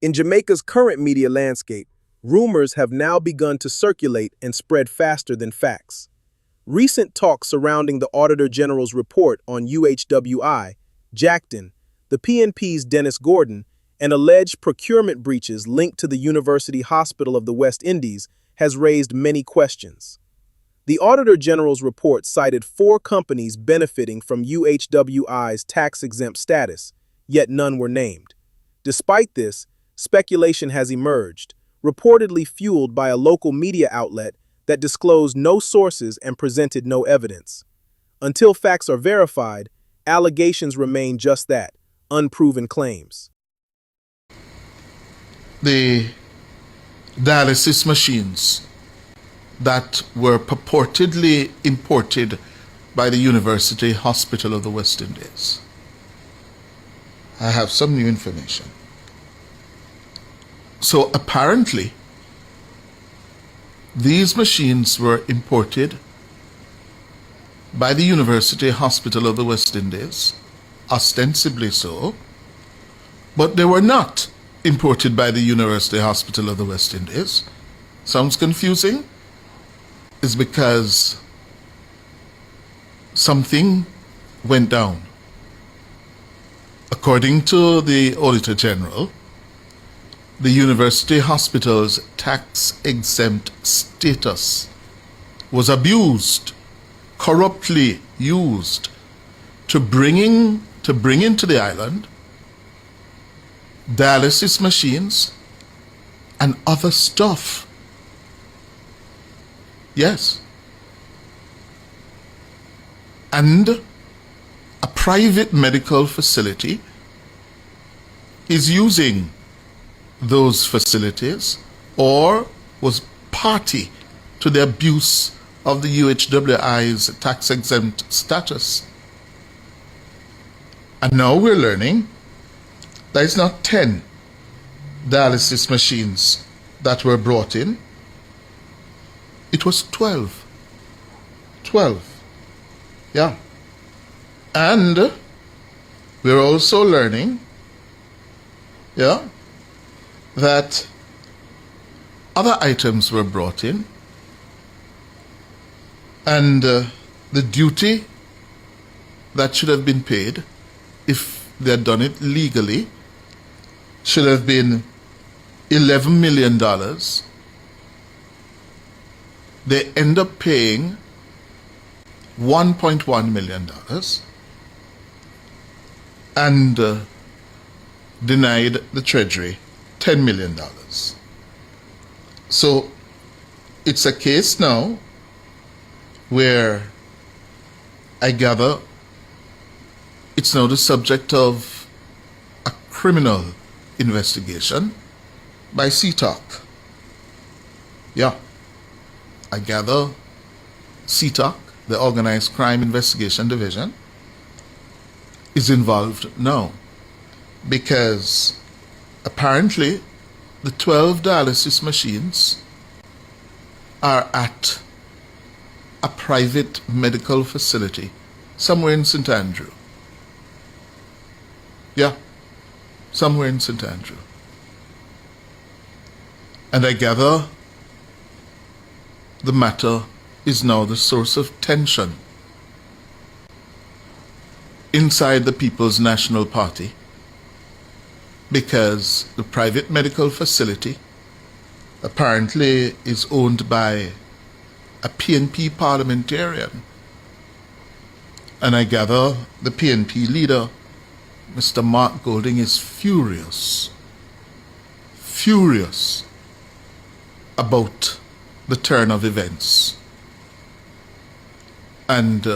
In Jamaica's current media landscape, rumors have now begun to circulate and spread faster than facts. Recent talks surrounding the Auditor General's report on UHWI, JACDEN, the PNP's Dennis Gordon, and alleged procurement breaches linked to the University Hospital of the West Indies has raised many questions. The Auditor General's report cited 4 companies benefiting from UHWI's tax-exempt status, yet none were named. Despite this, speculation has emerged, reportedly fueled by a local media outlet that disclosed no sources and presented no evidence. Until facts are verified, allegations remain just that, unproven claims. The dialysis machines that were purportedly imported by the University Hospital of the West Indies. I have some new information. So apparently, these machines were imported by the University Hospital of the West Indies, ostensibly so, but they were not imported by the University Hospital of the West Indies. Sounds confusing? Is because something went down. According to the Auditor General, the University Hospital's tax-exempt status was abused, corruptly used to bring into the island dialysis machines and other stuff. Yes. And a private medical facility is using those facilities or was party to the abuse of the UHWI's tax-exempt status. And now we're learning that it's not 10 dialysis machines that were brought in. It was 12. 12. Yeah. And we're also learning, yeah, that other items were brought in, and the duty that should have been paid, if they had done it legally, should have been $11 million. They end up paying $1.1 million and denied the Treasury $10 million. So it's a case now where I gather it's now the subject of a criminal investigation by CTOC. Yeah, I gather CTOC, the Organized Crime Investigation Division, is involved now because apparently the 12 dialysis machines are at a private medical facility somewhere in St. Andrew. Yeah, somewhere in St. Andrew. And I gather the matter is now the source of tension inside the People's National Party because the private medical facility apparently is owned by a PNP parliamentarian. And I gather the PNP leader, Mr. Mark Golding, is furious about the turn of events. And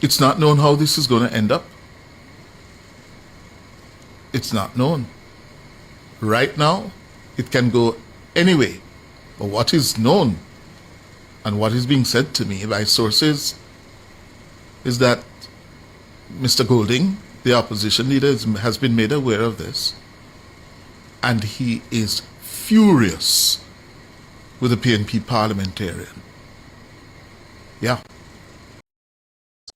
it's not known how this is going to end up. It's not known. Right now, it can go anyway. But what is known and what is being said to me by sources is that Mr. Golding, the opposition leader, has been made aware of this. And he is furious with the PNP parliamentarian. Yeah.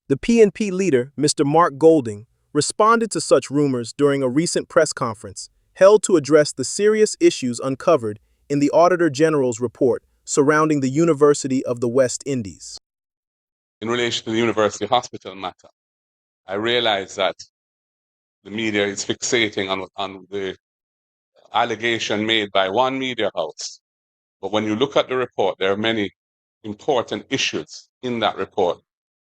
The PNP leader, Mr. Mark Golding, responded to such rumors during a recent press conference held to address the serious issues uncovered in the Auditor General's report surrounding the University of the West Indies. In relation to the university hospital matter, I realize that the media is fixating on the allegation made by one media house. But when you look at the report, there are many important issues in that report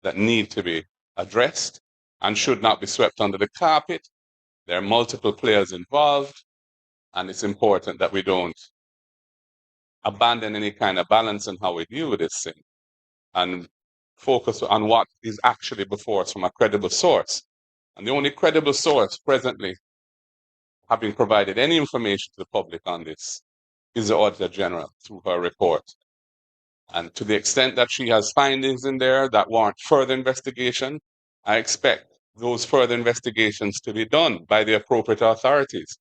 that need to be addressed and should not be swept under the carpet. There are multiple players involved, and it's important that we don't abandon any kind of balance in how we deal with this thing and focus on what is actually before us from a credible source. And the only credible source presently having provided any information to the public on this is the Auditor General through her report. And to the extent that she has findings in there that warrant further investigation, I expect those further investigations to be done by the appropriate authorities.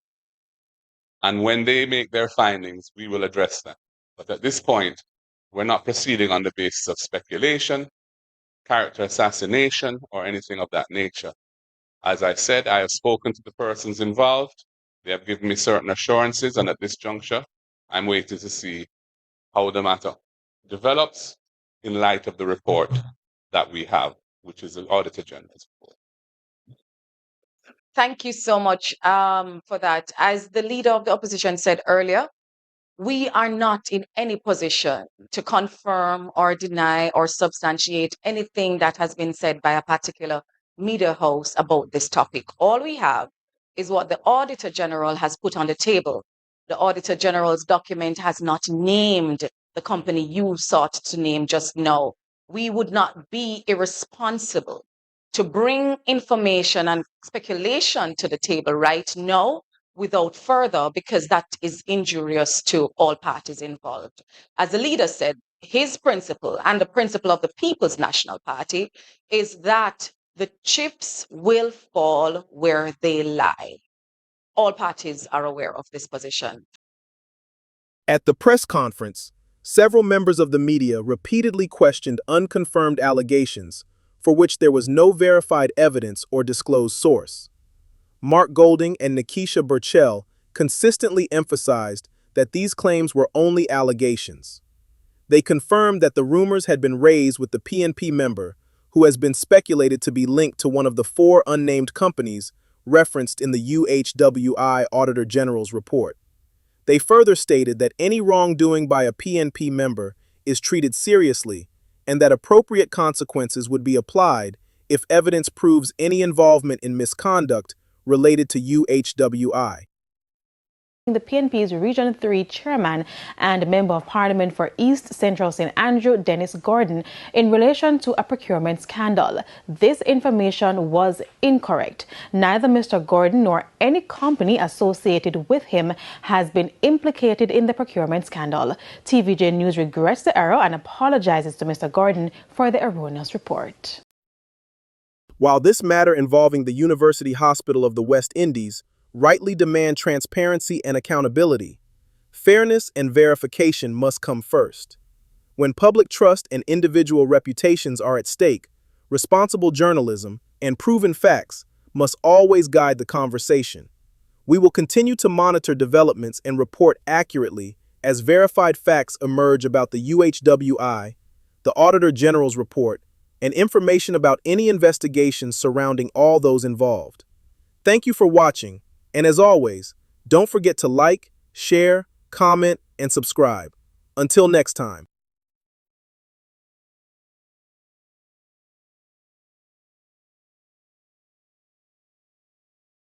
And when they make their findings, we will address them. But at this point, we're not proceeding on the basis of speculation, character assassination, or anything of that nature. As I said, I have spoken to the persons involved. They have given me certain assurances, and at this juncture, I'm waiting to see how the matter develops in light of the report that we have, which is the Auditor General's report. Thank you so much for that. As the leader of the opposition said earlier, we are not in any position to confirm or deny or substantiate anything that has been said by a particular media house about this topic. All we have is what the Auditor General has put on the table. The Auditor General's document has not named the company you sought to name just now. We would not be irresponsible to bring information and speculation to the table right now without further, because that is injurious to all parties involved. As the leader said, his principle and the principle of the People's National Party is that the chips will fall where they lie. All parties are aware of this position. At the press conference, several members of the media repeatedly questioned unconfirmed allegations for which there was no verified evidence or disclosed source. Mark Golding and Nikisha Burchell consistently emphasized that these claims were only allegations. They confirmed that the rumors had been raised with the PNP member, who has been speculated to be linked to one of the 4 unnamed companies referenced in the UHWI Auditor General's report. They further stated that any wrongdoing by a PNP member is treated seriously and that appropriate consequences would be applied if evidence proves any involvement in misconduct related to UHWI. The PNP's Region 3 chairman and Member of Parliament for East Central St. Andrew, Dennis Gordon, in relation to a procurement scandal. This information was incorrect. Neither Mr. Gordon nor any company associated with him has been implicated in the procurement scandal. TVJ News regrets the error and apologizes to Mr. Gordon for the erroneous report. While this matter involving the University Hospital of the West Indies rightly demand transparency and accountability, fairness and verification must come first. When public trust and individual reputations are at stake, responsible journalism and proven facts must always guide the conversation. We will continue to monitor developments and report accurately as verified facts emerge about the UHWI, the Auditor General's report, and information about any investigations surrounding all those involved. Thank you for watching, and as always, don't forget to like, share, comment, and subscribe. Until next time.